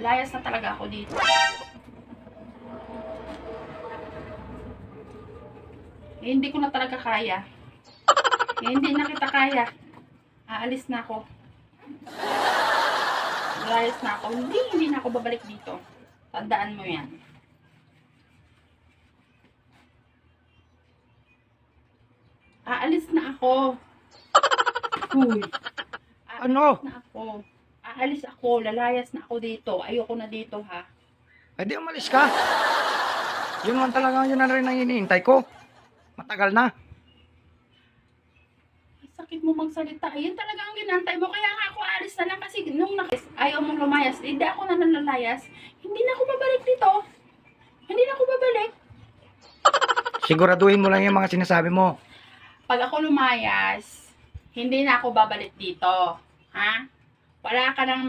Layas na talaga ako dito. Hindi ko na talaga kaya. Hindi na kita kaya. Aalis na ako. Layas na ako. Hindi na ako babalik dito. Tandaan mo yan. Aalis na ako. Uy. Ano? Na ako. Aalis ako. Lalayas na ako dito. Ayoko na dito, ha. Ay di umalis ka. Yun man talaga, yun na rin ang iniintay ko. Matagal na. Sakit mo magsalita. Ayun talaga ang ginantay mo. Kaya nga ako aalis na lang kasi nung ayaw mong lumayas. Hindi ako na nalalayas. Hindi na ako babalik dito. Hindi na ako babalik. Siguraduhin mo lang yung mga sinasabi mo. Pag ako lumayas, hindi na ako babalik dito. Ha? Wala ka nang